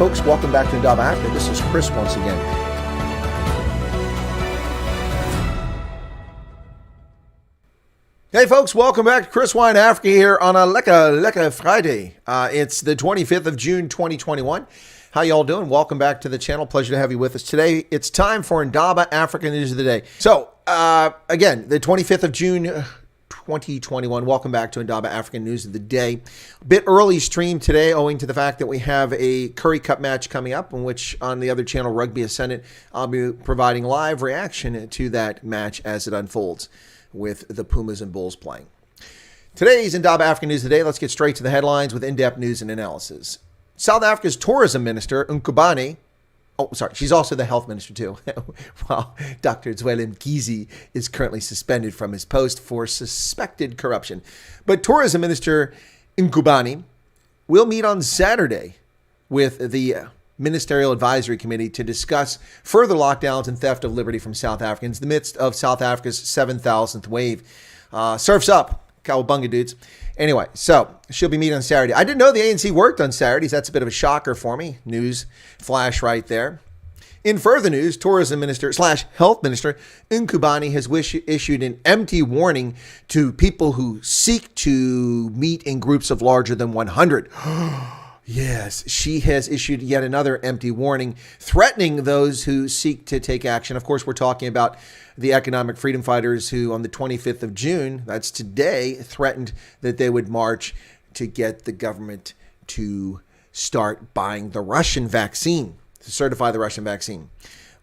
folks, welcome back to Indaba Africa. This is Chris once again. Hey folks, welcome back to Chris Wine Africa here on a Lekker Friday. It's the 25th of June 2021. How y'all doing? Welcome back to the channel. Pleasure to have you with us today. It's time for Indaba Africa News of the Day. So, again, the 25th of June 2021. Welcome back to Indaba African News of the Day. A bit early stream today owing to the fact that we have a Currie Cup match coming up, in which on the other channel, Rugby Ascendant, I'll be providing live reaction to that match as it unfolds with the Pumas and Bulls playing. Today's Indaba African News of the Day. Let's get straight to the headlines with in-depth news and analysis. South Africa's tourism minister, Ngubane, she's also the health minister too. Well, Dr. Cwele is currently suspended from his post for suspected corruption. But tourism minister Ngubane will meet on Saturday with the Ministerial Advisory Committee to discuss further lockdowns and theft of liberty from South Africans in the midst of South Africa's 7,000th wave. Surf's up, cowabunga dudes. Anyway, so she'll be meeting on Saturday. I didn't know the ANC worked on Saturdays. That's a bit of a shocker for me. News flash right there. In further news, tourism minister / health minister Ngubane has issued an empty warning to people who seek to meet in groups of larger than 100. Yes, she has issued yet another empty warning, threatening those who seek to take action. Of course, we're talking about the economic freedom fighters who on the 25th of June, that's today, threatened that they would march to get the government to start buying the Russian vaccine, to certify the Russian vaccine.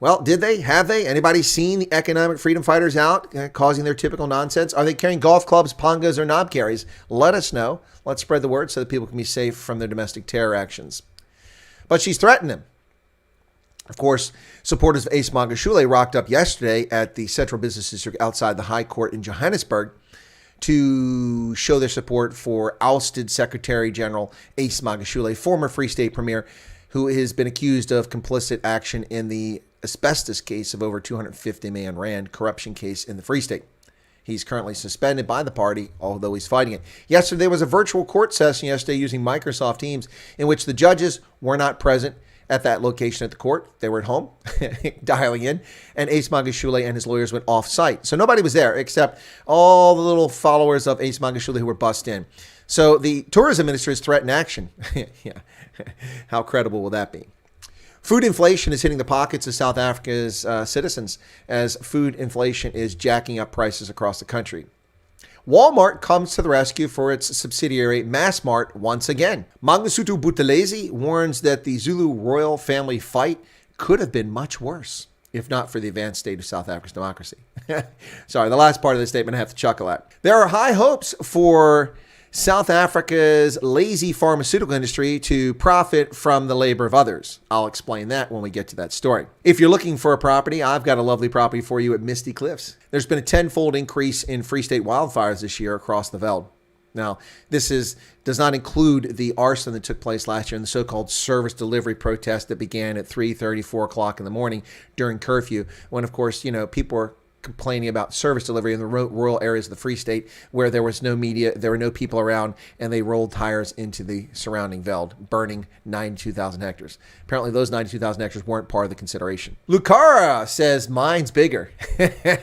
Well, did they? Have they? Anybody seen the economic freedom fighters out causing their typical nonsense? Are they carrying golf clubs, pangas, or knob carries? Let us know. Let's spread the word so that people can be safe from their domestic terror actions. But she's threatened them. Of course, supporters of Ace Magashule rocked up yesterday at the Central Business District outside the High Court in Johannesburg to show their support for ousted Secretary General Ace Magashule, former Free State Premier, who has been accused of complicit action in the asbestos case of over 250 million rand corruption case in the Free State. He's currently suspended by the party, although he's fighting it. Yesterday was a virtual court session using Microsoft Teams in which the judges were not present at that location at the court. They were at home dialing in, and Ace Magashule and his lawyers went off-site. So nobody was there except all the little followers of Ace Magashule who were bussed in. So the tourism minister has threatened action. Yeah. How credible will that be? Food inflation is hitting the pockets of South Africa's citizens as food inflation is jacking up prices across the country. Walmart comes to the rescue for its subsidiary Massmart once again. Mangosuthu Buthelezi warns that the Zulu royal family fight could have been much worse if not for the advanced state of South Africa's democracy. Sorry, the last part of the statement I have to chuckle at. There are high hopes for South Africa's lazy pharmaceutical industry to profit from the labor of others. I'll explain that when we get to that story. If you're looking for a property, I've got a lovely property for you at Misty Cliffs. There's been a tenfold increase in Free State wildfires this year across the veld. Now, this does not include the arson that took place last year in the so-called service delivery protest that began at 3:30, 4 o'clock in the morning during curfew, when, of course, people were complaining about service delivery in the rural areas of the Free State where there was no media, there were no people around, and they rolled tires into the surrounding veld, burning 92,000 hectares. Apparently those 92,000 hectares weren't part of the consideration. Lucara says mine's bigger.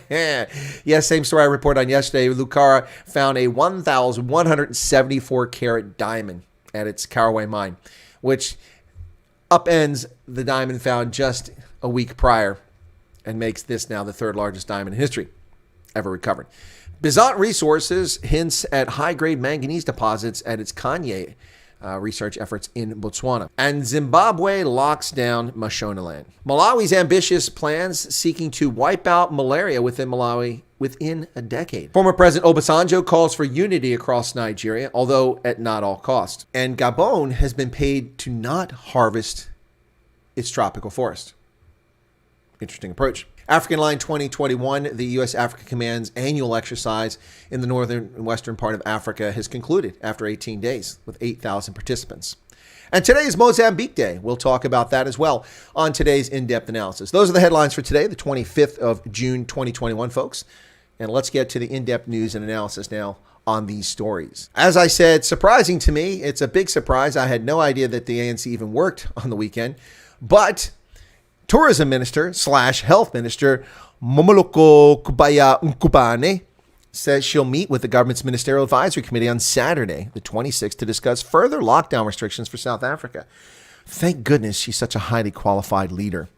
Yes, same story I reported on yesterday. Lucara found a 1,174 carat diamond at its Caraway mine, which upends the diamond found just a week prior and makes this now the third largest diamond in history ever recovered. Bezant Resources hints at high-grade manganese deposits at its Kanye research efforts in Botswana. And Zimbabwe locks down Mashonaland. Malawi's ambitious plans seeking to wipe out malaria within Malawi within a decade. Former President Obasanjo calls for unity across Nigeria, although at not all cost. And Gabon has been paid to not harvest its tropical forest. Interesting approach. African Line 2021, the U.S. Africa Command's annual exercise in the northern and western part of Africa has concluded after 18 days with 8,000 participants. And today is Mozambique Day. We'll talk about that as well on today's in-depth analysis. Those are the headlines for today, the 25th of June, 2021, folks. And let's get to the in-depth news and analysis now on these stories. As I said, surprising to me. It's a big surprise. I had no idea that the ANC even worked on the weekend. But Tourism Minister / Health Minister Mammoloko Kubayi-Ngubane says she'll meet with the government's Ministerial Advisory Committee on Saturday, the 26th, to discuss further lockdown restrictions for South Africa. Thank goodness she's such a highly qualified leader.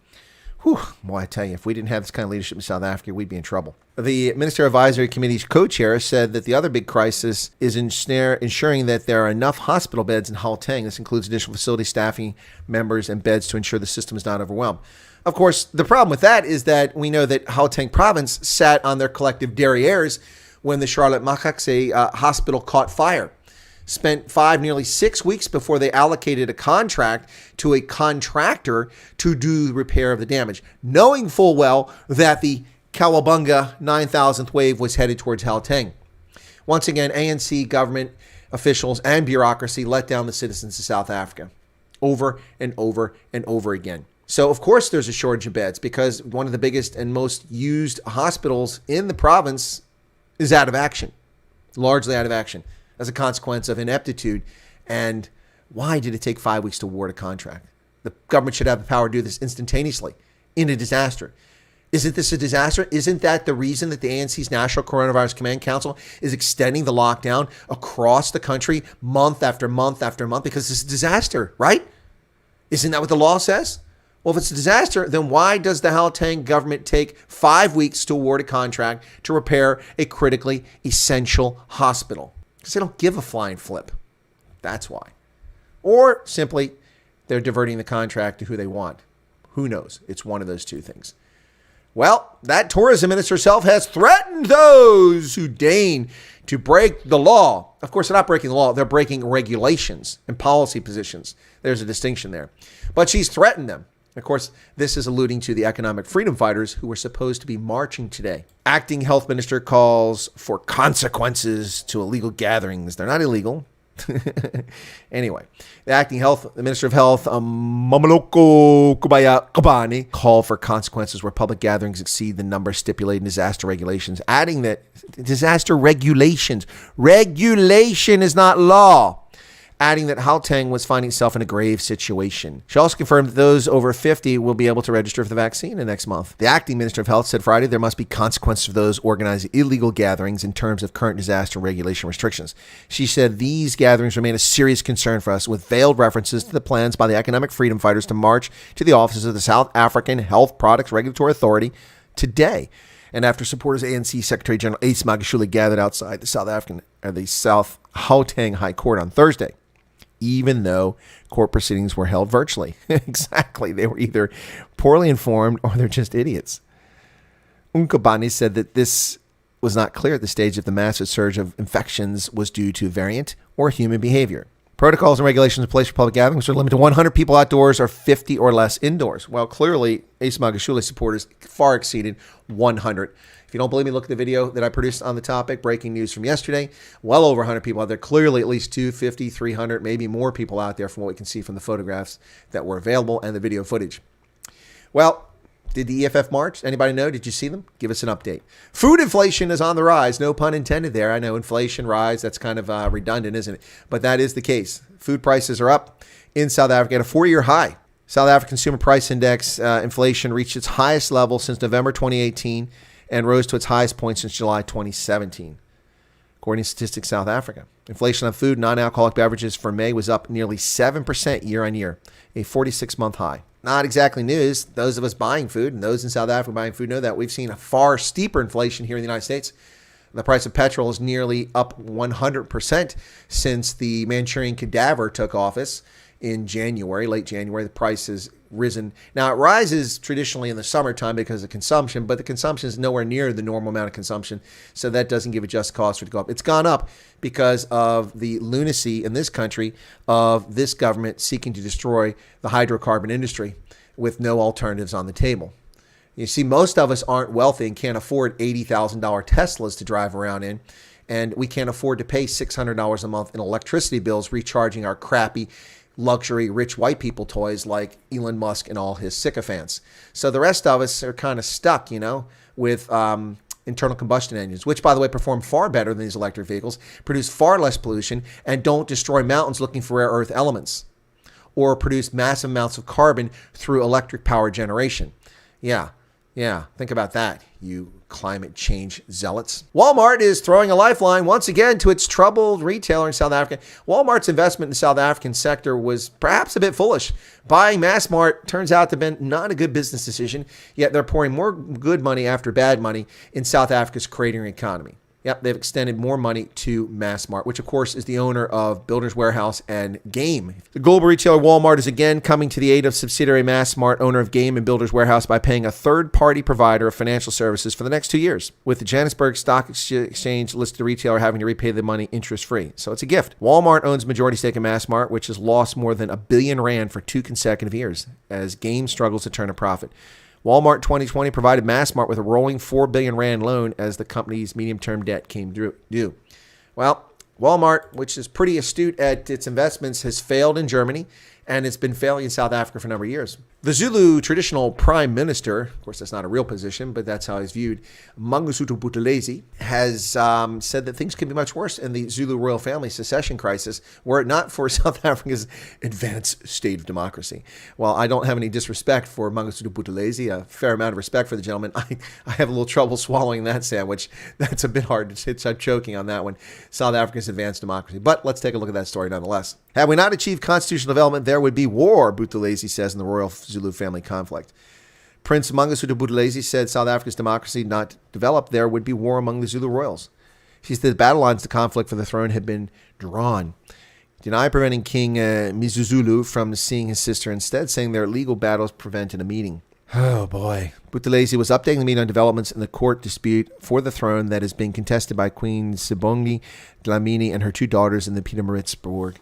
Whew, boy, I tell you, if we didn't have this kind of leadership in South Africa, we'd be in trouble. The Ministerial Advisory Committee's co-chair said that the other big crisis is ensuring that there are enough hospital beds in Gauteng. This includes additional facility staffing members and beds to ensure the system is not overwhelmed. Of course, the problem with that is that we know that Gauteng province sat on their collective derrieres when the Charlotte Maxeke hospital caught fire. Spent nearly 6 weeks before they allocated a contract to a contractor to do the repair of the damage, knowing full well that the Cowabunga 9,000th wave was headed towards Gauteng. Once again, ANC government officials and bureaucracy let down the citizens of South Africa over and over and over again. So, of course, there's a shortage of beds because one of the biggest and most used hospitals in the province is out of action, largely out of action, as a consequence of ineptitude. And why did it take 5 weeks to award a contract? The government should have the power to do this instantaneously in a disaster. Isn't this a disaster? Isn't that the reason that the ANC's National Coronavirus Command Council is extending the lockdown across the country month after month after month? Because it's a disaster, right? Isn't that what the law says? Well, if it's a disaster, then why does the Gauteng government take 5 weeks to award a contract to repair a critically essential hospital? Because they don't give a flying flip. That's why. Or simply, they're diverting the contract to who they want. Who knows? It's one of those two things. Well, that tourism minister herself has threatened those who deign to break the law. Of course, they're not breaking the law. They're breaking regulations and policy positions. There's a distinction there. But she's threatened them. Of course, this is alluding to the economic freedom fighters who were supposed to be marching today. Acting health minister calls for consequences to illegal gatherings. They're not illegal. Anyway, the Minister of Health, Mammoloko Kubayi-Ngubane, called for consequences where public gatherings exceed the number stipulated in disaster regulations, adding that disaster regulation is not law. Adding that Gauteng was finding itself in a grave situation. She also confirmed that those over 50 will be able to register for the vaccine next month. The acting Minister of Health said Friday there must be consequences for those organizing illegal gatherings in terms of current disaster regulation restrictions. She said these gatherings remain a serious concern for us, with veiled references to the plans by the economic freedom fighters to march to the offices of the South African Health Products Regulatory Authority today. And after supporters ANC Secretary General Magashule gathered outside the South Gauteng High Court on Thursday, even though court proceedings were held virtually. Exactly. They were either poorly informed or they're just idiots. Ngubane said that this was not clear at the stage if the massive surge of infections was due to variant or human behavior. Protocols and regulations in place for public gatherings are limited to 100 people outdoors or 50 or less indoors. Well, clearly, Magashule supporters far exceeded 100. If you don't believe me, look at the video that I produced on the topic, breaking news from yesterday. Well over 100 people out there. Clearly at least 250, 300, maybe more people out there from what we can see from the photographs that were available and the video footage. Well, did the EFF march? Anybody know? Did you see them? Give us an update. Food inflation is on the rise. No pun intended there. I know inflation rise. That's kind of redundant, isn't it? But that is the case. Food prices are up in South Africa at a 4-year high. South African Consumer Price Index inflation reached its highest level since November 2018 and rose to its highest point since July 2017, according to Statistics South Africa. Inflation on food and non-alcoholic beverages for May was up nearly 7% year on year, a 46-month high. Not exactly news. Those of us buying food and those in South Africa buying food know that we've seen a far steeper inflation here in the United States. The price of petrol is nearly up 100% since the Manchurian cadaver took office in January, late January. The price has risen. Now, it rises traditionally in the summertime because of consumption, but the consumption is nowhere near the normal amount of consumption, so that doesn't give a just cause for it to go up. It's gone up because of the lunacy in this country of this government seeking to destroy the hydrocarbon industry with no alternatives on the table. You see, most of us aren't wealthy and can't afford $80,000 Teslas to drive around in, and we can't afford to pay $600 a month in electricity bills recharging our crappy luxury rich white people toys like Elon Musk and all his sycophants. So the rest of us are kind of stuck, with internal combustion engines, which, by the way, perform far better than these electric vehicles, produce far less pollution, and don't destroy mountains looking for rare earth elements or produce massive amounts of carbon through electric power generation. Yeah, think about that, you climate change zealots. Walmart is throwing a lifeline once again to its troubled retailer in South Africa. Walmart's investment in the South African sector was perhaps a bit foolish. Buying Massmart turns out to have been not a good business decision, yet they're pouring more good money after bad money in South Africa's cratering economy. Yep, they've extended more money to Massmart, which of course is the owner of Builders Warehouse and Game. The global retailer Walmart is again coming to the aid of subsidiary Massmart, owner of Game and Builders Warehouse, by paying a third-party provider of financial services for the next 2 years, with the Johannesburg Stock Exchange listed retailer having to repay the money interest-free. So it's a gift. Walmart owns majority stake in Massmart, which has lost more than R1 billion for 2 consecutive years, as Game struggles to turn a profit. Walmart 2020 provided Massmart with a rolling R4 billion loan as the company's medium-term debt came due. Well, Walmart, which is pretty astute at its investments, has failed in Germany, and it's been failing in South Africa for a number of years. The Zulu traditional prime minister, of course that's not a real position, but that's how he's viewed, Mangosuthu Buthelezi, has said that things could be much worse in the Zulu royal family secession crisis were it not for South Africa's advanced state of democracy. While I don't have any disrespect for Mangosuthu Buthelezi, a fair amount of respect for the gentleman, I have a little trouble swallowing that sandwich. That's a bit hard to say. I'm choking on that one. South Africa's advanced democracy. But let's take a look at that story nonetheless. Had we not achieved constitutional development, there would be war, Buthelezi says in the royal Zulu family conflict. Prince Mangosuthu Buthelezi said South Africa's democracy not developed, there would be war among the Zulu royals. He said the battle lines to conflict for the throne had been drawn. Denied preventing King Mzuzulu from seeing his sister, instead saying their legal battles prevented a meeting. Oh boy. Buthelezi was updating the meeting on developments in the court dispute for the throne that is being contested by Queen Sibongile, Dlamini, and her 2 daughters in the Pietermaritzburg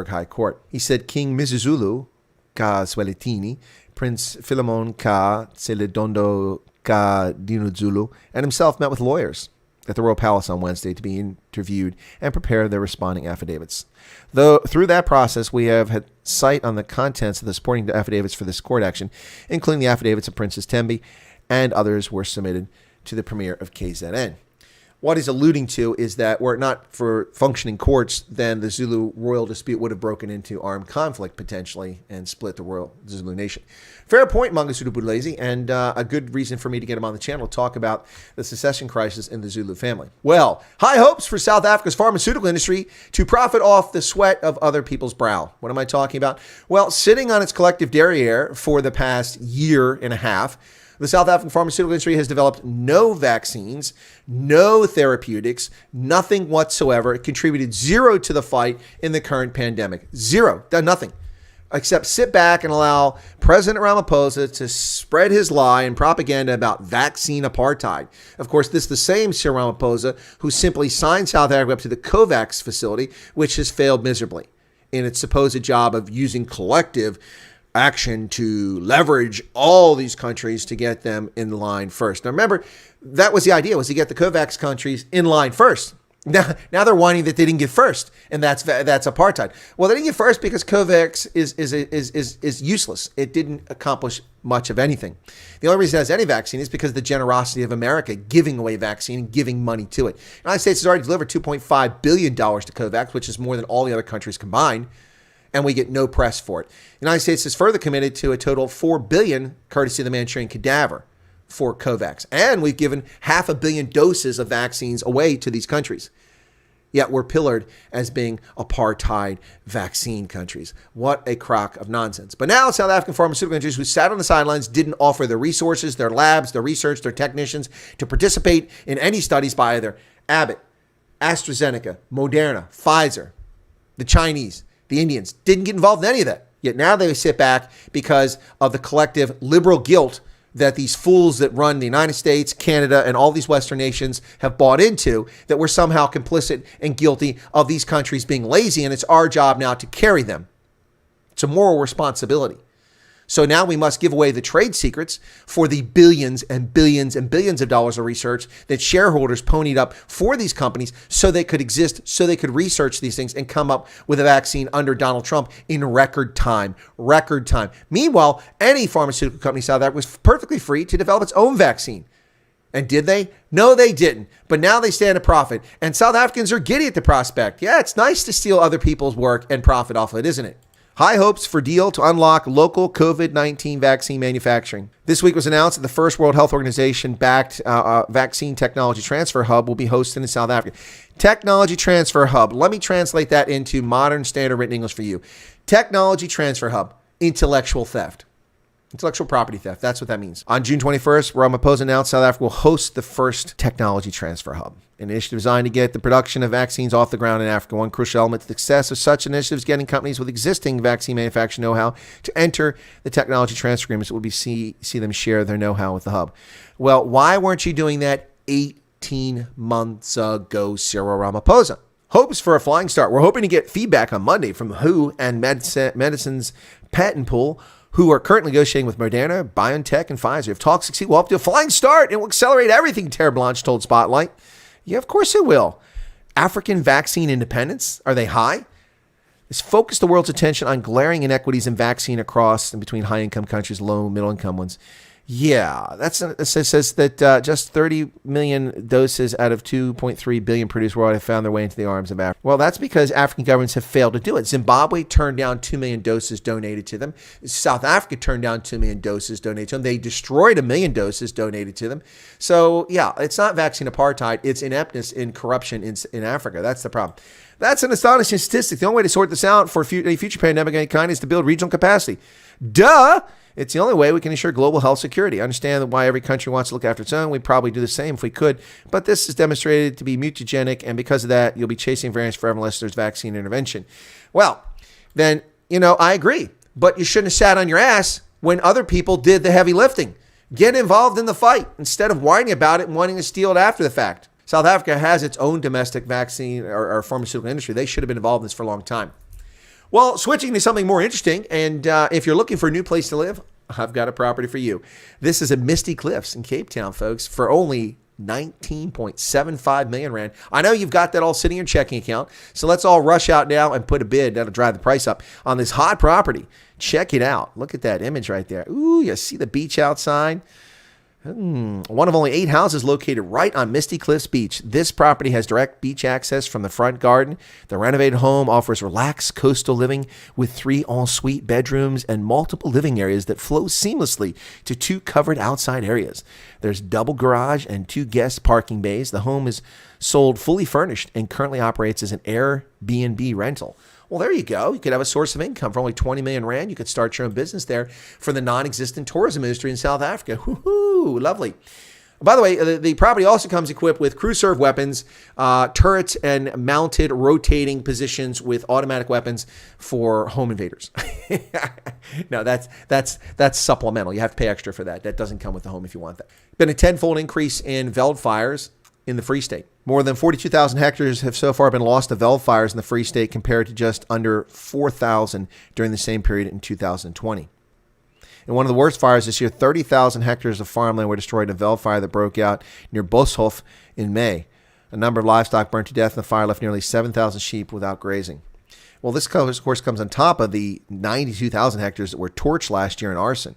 High Court. He said King Mzuzulu ka Zwelithini, Prince Philemon ka Tseledondo ka Dinuzulu, and himself met with lawyers at the Royal Palace on Wednesday to be interviewed and prepare their responding affidavits. Though through that process, we have had sight on the contents of the supporting affidavits for this court action, including the affidavits of Princess Tembi, and others were submitted to the Premier of KZN. What he's alluding to is that were it not for functioning courts, then the Zulu royal dispute would have broken into armed conflict potentially and split the royal Zulu nation. Fair point, Mangosuthu Buthelezi, and a good reason for me to get him on the channel to talk about the secession crisis in the Zulu family. Well, high hopes for South Africa's pharmaceutical industry to profit off the sweat of other people's brow. What am I talking about? Well, sitting on its collective derriere for the past year and a half, the South African pharmaceutical industry has developed no vaccines, no therapeutics, nothing whatsoever. It contributed zero to the fight in the current pandemic. Zero. Done nothing. Except sit back and allow President Ramaphosa to spread his lie and propaganda about vaccine apartheid. Of course, this is the same Sir Ramaphosa who simply signed South Africa up to the COVAX facility, which has failed miserably in its supposed job of using collective action to leverage all these countries to get them in line first. Now remember, that was the idea, was to get the COVAX countries in line first. Now they're whining that they didn't get first, and that's apartheid. Well, they didn't get first because COVAX is useless. It didn't accomplish much of anything. The only reason it has any vaccine is because of the generosity of America giving away vaccine and giving money to it. The United States has already delivered $2.5 billion to COVAX, which is more than all the other countries combined, and we get no press for it. The United States is further committed to a total of $4 billion, courtesy of the Manchurian cadaver, for COVAX. And we've given 500 million doses of vaccines away to these countries. Yet we're pillared as being apartheid vaccine countries. What a crock of nonsense. But now South African pharmaceutical industries who sat on the sidelines didn't offer the resources, their labs, their research, their technicians to participate in any studies by either Abbott, AstraZeneca, Moderna, Pfizer, the Chinese, the Indians. Didn't get involved in any of that. Yet now they sit back because of the collective liberal guilt that these fools that run the United States, Canada, and all these Western nations have bought into, that we're somehow complicit and guilty of these countries being lazy, and it's our job now to carry them. It's a moral responsibility. So now we must give away the trade secrets for the billions and billions and billions of dollars of research that shareholders ponied up for these companies so they could exist, so they could research these things and come up with a vaccine under Donald Trump in record time. Record time. Meanwhile, any pharmaceutical company in South Africa was perfectly free to develop its own vaccine. And did they? No, they didn't. But now they stand to profit. And South Africans are giddy at the prospect. Yeah, it's nice to steal other people's work and profit off of it, isn't it? High hopes for deal to unlock local COVID-19 vaccine manufacturing. This week was announced that the first World Health Organization-backed vaccine technology transfer hub will be hosted in South Africa. Technology transfer hub. Let me translate that into modern standard written English for you. Technology transfer hub. Intellectual theft. Intellectual property theft. That's what that means. On June 21st, Ramaphosa announced South Africa will host the first technology transfer hub, an initiative designed to get the production of vaccines off the ground in Africa. One crucial element to the success of such initiatives is getting companies with existing vaccine manufacturing know-how to enter the technology transfer agreements. It will be see them share their know-how with the hub. Well, why weren't you doing that 18 months ago, Cyril Ramaphosa? Hopes for a flying start. We're hoping to get feedback on Monday from WHO and Medicine's patent pool, who are currently negotiating with Moderna, BioNTech, and Pfizer. If talks succeed, we'll up to a flying start. It will accelerate everything, Terre Blanche told Spotlight. Yeah, of course it will. African vaccine independence, are they high? This focused the world's attention on glaring inequities in vaccine across and between high-income countries, low- and middle-income ones. Yeah, it says that just 30 million doses out of 2.3 billion produced worldwide have found their way into the arms of Africa. Well, that's because African governments have failed to do it. Zimbabwe turned down 2 million doses donated to them. South Africa turned down 2 million doses donated to them. They destroyed 1 million doses donated to them. So, yeah, it's not vaccine apartheid. It's ineptness in corruption in Africa. That's the problem. That's an astonishing statistic. The only way to sort this out for a future pandemic of any kind is to build regional capacity. Duh! It's the only way we can ensure global health security. I understand why every country wants to look after its own. We'd probably do the same if we could. But this is demonstrated to be mutagenic, and because of that, you'll be chasing variants forever unless there's vaccine intervention. Well, then, I agree. But you shouldn't have sat on your ass when other people did the heavy lifting. Get involved in the fight instead of whining about it and wanting to steal it after the fact. South Africa has its own domestic vaccine or pharmaceutical industry. They should have been involved in this for a long time. Well, switching to something more interesting, and if you're looking for a new place to live, I've got a property for you. This is at Misty Cliffs in Cape Town, folks, for only 19.75 million rand. I know you've got that all sitting in your checking account, so let's all rush out now and put a bid. That'll drive the price up on this hot property. Check it out. Look at that image right there. Ooh, you see the beach outside? One of only 8 houses located right on Misty Cliffs Beach. This property has direct beach access from the front garden. The renovated home offers relaxed coastal living with 3 ensuite bedrooms and multiple living areas that flow seamlessly to 2 covered outside areas. There's double garage and 2 guest parking bays. The home is sold fully furnished and currently operates as an Airbnb rental. Well, there you go. You could have a source of income for only 20 million rand. You could start your own business there for the non-existent tourism industry in South Africa. Woohoo, lovely. By the way, the property also comes equipped with crew-served weapons, turrets, and mounted rotating positions with automatic weapons for home invaders. No, that's supplemental. You have to pay extra for that. That doesn't come with the home if you want that. Been a tenfold increase in veld fires in the Free State. More than 42,000 hectares have so far been lost to veld fires in the Free State compared to just under 4,000 during the same period in 2020. In one of the worst fires this year, 30,000 hectares of farmland were destroyed in a veld fire that broke out near Boshoff in May. A number of livestock burned to death in the fire, left nearly 7,000 sheep without grazing. Well, this, of course, comes on top of the 92,000 hectares that were torched last year in arson.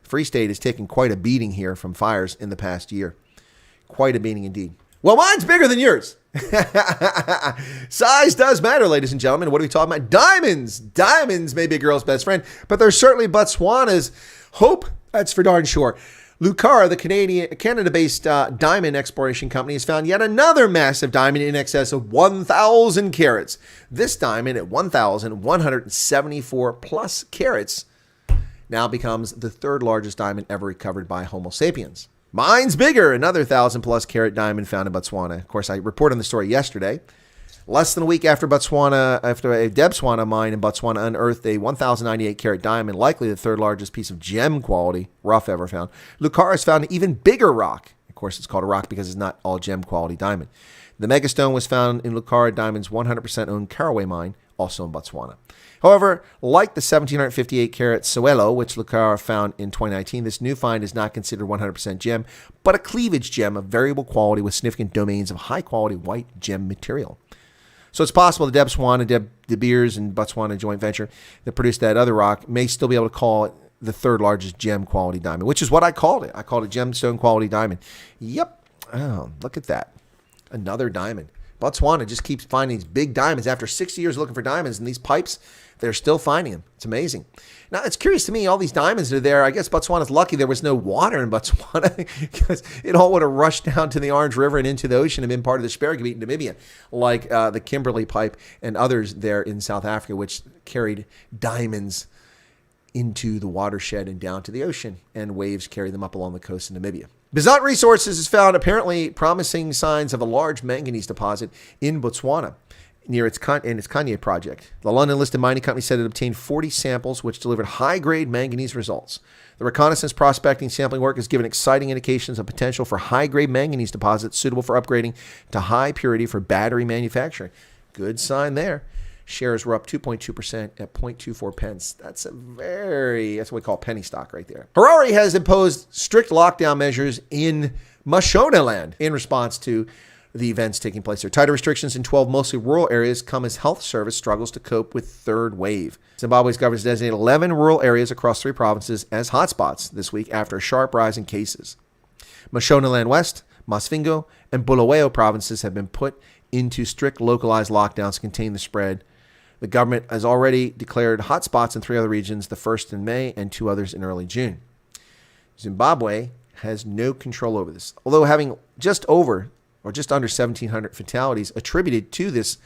Free State has taken quite a beating here from fires in the past year. Quite a beating indeed. Well, mine's bigger than yours. Size does matter, ladies and gentlemen. What are we talking about? Diamonds. Diamonds may be a girl's best friend, but they're certainly Botswana's hope. That's for darn sure. Lucara, the Canada-based diamond exploration company, has found yet another massive diamond in excess of 1,000 carats. This diamond at 1,174 plus carats now becomes the 3rd largest diamond ever recovered by Homo sapiens. Mine's bigger, another 1,000 plus carat diamond found in Botswana. Of course, I reported on the story yesterday. Less than a week after a Debswana mine in Botswana unearthed a 1,098 carat diamond, likely the 3rd largest piece of gem quality rough ever found, Lucara has found an even bigger rock. Of course, it's called a rock because it's not all gem quality diamond. The megastone was found in Lucara Diamond's 100% owned Caraway mine, also in Botswana. However, like the 1,758 carat Soweto, which Lucara found in 2019, this new find is not considered 100% gem, but a cleavage gem of variable quality with significant domains of high-quality white gem material. So it's possible the Debswana, De Beers, and Botswana joint venture that produced that other rock may still be able to call it the third largest gem quality diamond, which is what I called it. I called it gemstone quality diamond. Yep. Oh, look at that. Another diamond. Botswana just keeps finding these big diamonds. After 60 years looking for diamonds in these pipes, they're still finding them. It's amazing. Now, it's curious to me, all these diamonds are there. I guess Botswana's lucky there was no water in Botswana because it all would have rushed down to the Orange River and into the ocean and been part of the Sperrgebiet in Namibia, like the Kimberley Pipe and others there in South Africa, which carried diamonds into the watershed and down to the ocean, and waves carry them up along the coast of Namibia. Bezant Resources has found apparently promising signs of a large manganese deposit in Botswana near its Kanye project. The London-listed mining company said it obtained 40 samples, which delivered high-grade manganese results. The reconnaissance prospecting sampling work has given exciting indications of potential for high-grade manganese deposits suitable for upgrading to high purity for battery manufacturing. Good sign there. Shares were up 2.2% at 0.24 pence. That's what we call penny stock right there. Harare has imposed strict lockdown measures in Mashonaland in response to the events taking place there. Tighter restrictions in 12 mostly rural areas come as health service struggles to cope with third wave. Zimbabwe's government has designated 11 rural areas across 3 provinces as hotspots this week after a sharp rise in cases. Mashonaland West, Masvingo, and Bulawayo provinces have been put into strict localized lockdowns to contain the spread. The government has already declared hotspots in 3 other regions, the first in May and 2 others in early June. Zimbabwe has no control over this, although having just under 1,700 fatalities attributed to this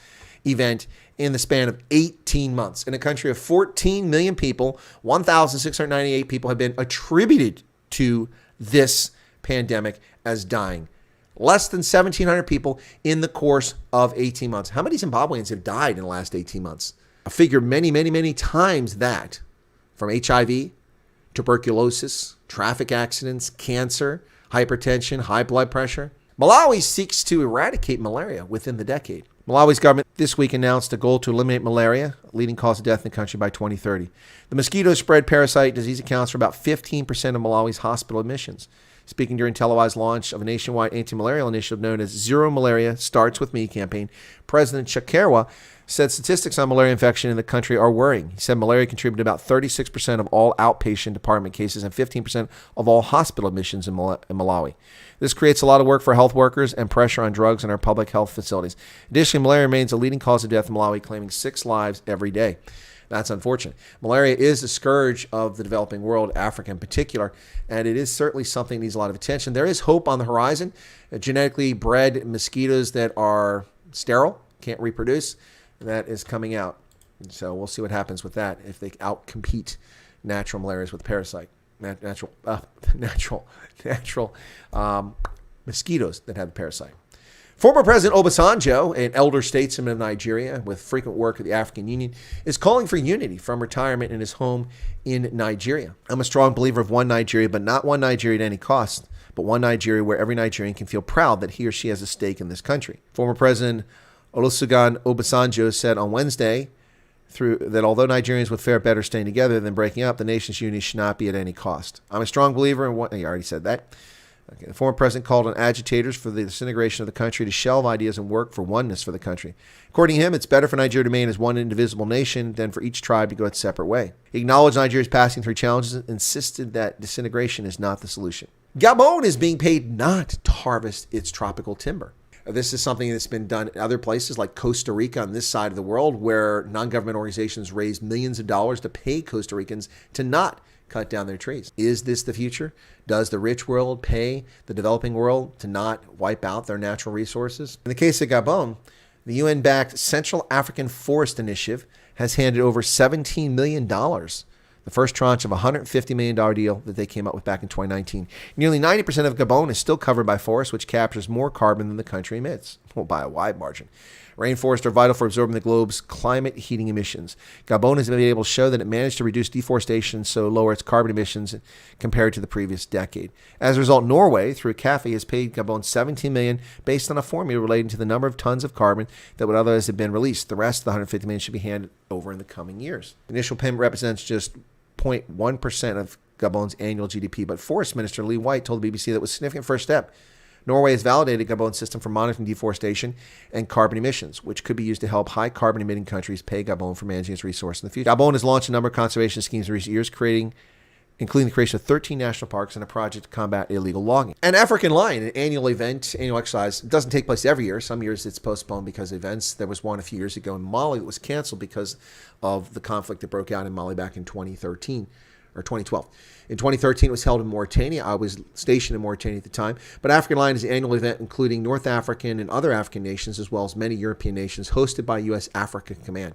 event in the span of 18 months. In a country of 14 million people, 1,698 people have been attributed to this pandemic as dying. Less than 1,700 people in the course of 18 months. How many Zimbabweans have died in the last 18 months? A figure many, many, many times that, from HIV, tuberculosis, traffic accidents, cancer, hypertension, high blood pressure. Malawi seeks to eradicate malaria within the decade. Malawi's government this week announced a goal to eliminate malaria, a leading cause of death in the country, by 2030. The mosquito spread parasite disease accounts for about 15% of Malawi's hospital admissions. Speaking during televised launch of a nationwide anti-malarial initiative known as Zero Malaria Starts With Me campaign, President Chakerwa said statistics on malaria infection in the country are worrying. He said malaria contributed about 36% of all outpatient department cases and 15% of all hospital admissions in Malawi. This creates a lot of work for health workers and pressure on drugs in our public health facilities. Additionally, malaria remains a leading cause of death in Malawi, claiming 6 lives every day. That's unfortunate. Malaria is the scourge of the developing world, Africa in particular, and it is certainly something that needs a lot of attention. There is hope on the horizon. Genetically bred mosquitoes that are sterile, can't reproduce, that is coming out. So we'll see what happens with that if they outcompete natural malarias with parasite. Natural mosquitoes that have the parasite. Former President Obasanjo, an elder statesman of Nigeria with frequent work at the African Union, is calling for unity from retirement in his home in Nigeria. I'm a strong believer of one Nigeria, but not one Nigeria at any cost, but one Nigeria where every Nigerian can feel proud that he or she has a stake in this country. Former President Olusegun Obasanjo said on Wednesday that although Nigerians would fare better staying together than breaking up, the nation's unity should not be at any cost. I'm a strong believer in what... I already said that. Okay. The former president called on agitators for the disintegration of the country to shelve ideas and work for oneness for the country. According to him, it's better for Nigeria to remain as one indivisible nation than for each tribe to go its separate way. He acknowledged Nigeria's passing through challenges and insisted that disintegration is not the solution. Gabon is being paid not to harvest its tropical timber. This is something that's been done in other places like Costa Rica on this side of the world, where non-government organizations raise millions of dollars to pay Costa Ricans to not cut down their trees. Is this the future? Does the rich world pay the developing world to not wipe out their natural resources? In the case of Gabon, the UN-backed Central African Forest Initiative has handed over $17 million, the first tranche of a $150 million deal that they came up with back in 2019. Nearly 90% of Gabon is still covered by forest, which captures more carbon than the country emits, well, by a wide margin. Rainforests are vital for absorbing the globe's climate heating emissions. Gabon has been able to show that it managed to reduce deforestation, so lower its carbon emissions compared to the previous decade. As a result, Norway, through CAFE, has paid Gabon $17 million based on a formula relating to the number of tons of carbon that would otherwise have been released. The rest of the $150 million should be handed over in the coming years. The initial payment represents just 0.1% of Gabon's annual GDP, but Forest Minister Lee White told the BBC that it was a significant first step. Norway has validated Gabon's system for monitoring deforestation and carbon emissions, which could be used to help high carbon emitting countries pay Gabon for managing its resource in the future. Gabon has launched a number of conservation schemes in recent years, creating including the creation of 13 national parks and a project to combat illegal logging. And African Lion, an annual exercise, doesn't take place every year. Some years it's postponed because of events. There was one a few years ago in Mali that was canceled because of the conflict that broke out in Mali back in 2013 or 2012. In 2013, it was held in Mauritania. I was stationed in Mauritania at the time. But African Lion is an annual event including North African and other African nations, as well as many European nations, hosted by U.S. Africa Command.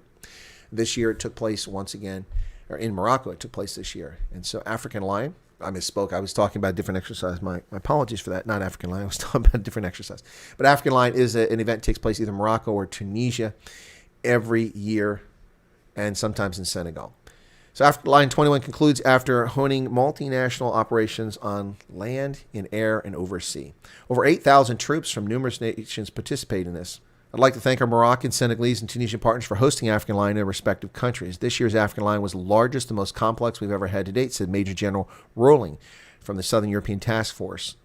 This year, it took place once again, or in Morocco, it took place this year. And so African Lion, I misspoke. I was talking about a different exercise. My apologies for that. Not African Lion. I was talking about a different exercise. But African Lion is an event that takes place either in Morocco or Tunisia every year, and sometimes in Senegal. So African Lion 21 concludes after honing multinational operations on land, in air, and over sea. Over 8,000 troops from numerous nations participate in this. I'd like to thank our Moroccan, Senegalese, and Tunisian partners for hosting African Lion in their respective countries. This year's African Lion was the largest and most complex we've ever had to date, said Major General Rolling from the Southern European Task Force.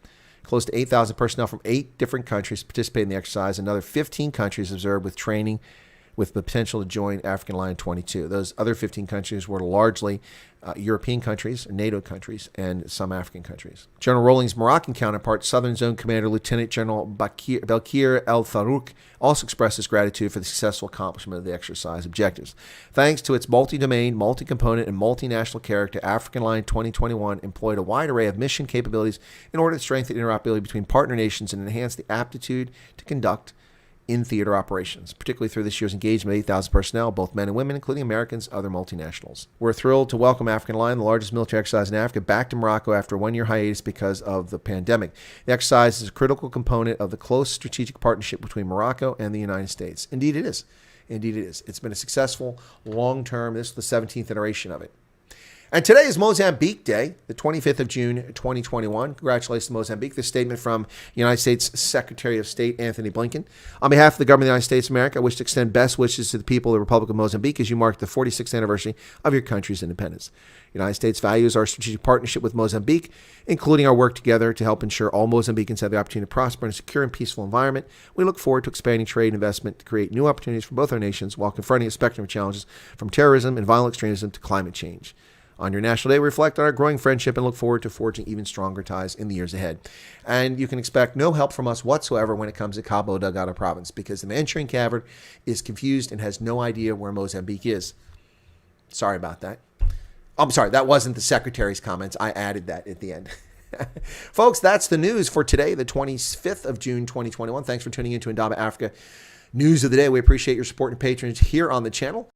Close to 8,000 personnel from 8 different countries participated in the exercise. Another 15 countries observed with training with the potential to join African Lion 22. Those other 15 countries were largely European countries, NATO countries, and some African countries. General Rolling's Moroccan counterpart, Southern Zone Commander Lieutenant General Belkir El Farouk, also expressed his gratitude for the successful accomplishment of the exercise objectives. Thanks to its multi-domain, multi-component, and multinational character, African Lion 2021 employed a wide array of mission capabilities in order to strengthen interoperability between partner nations and enhance the aptitude to conduct in-theater operations, particularly through this year's engagement of 8,000 personnel, both men and women, including Americans, other multinationals. We're thrilled to welcome African Lion, the largest military exercise in Africa, back to Morocco after a one-year hiatus because of the pandemic. The exercise is a critical component of the close strategic partnership between Morocco and the United States. Indeed it is. Indeed it is. It's been a successful, long-term, this is the 17th iteration of it. And today is Mozambique Day, the 25th of June, 2021. Congratulations to Mozambique. This statement from United States Secretary of State Anthony Blinken. On behalf of the government of the United States of America, I wish to extend best wishes to the people of the Republic of Mozambique as you mark the 46th anniversary of your country's independence. The United States values our strategic partnership with Mozambique, including our work together to help ensure all Mozambicans have the opportunity to prosper in a secure and peaceful environment. We look forward to expanding trade and investment to create new opportunities for both our nations while confronting a spectrum of challenges from terrorism and violent extremism to climate change. On your National Day, we reflect on our growing friendship and look forward to forging even stronger ties in the years ahead. And you can expect no help from us whatsoever when it comes to Cabo Delgado province because the Manchurian Cavalry is confused and has no idea where Mozambique is. Sorry about that. I'm sorry, that wasn't the Secretary's comments. I added that at the end. Folks, that's the news for today, the 25th of June, 2021. Thanks for tuning in to Indaba Africa News of the Day. We appreciate your support and patronage here on the channel.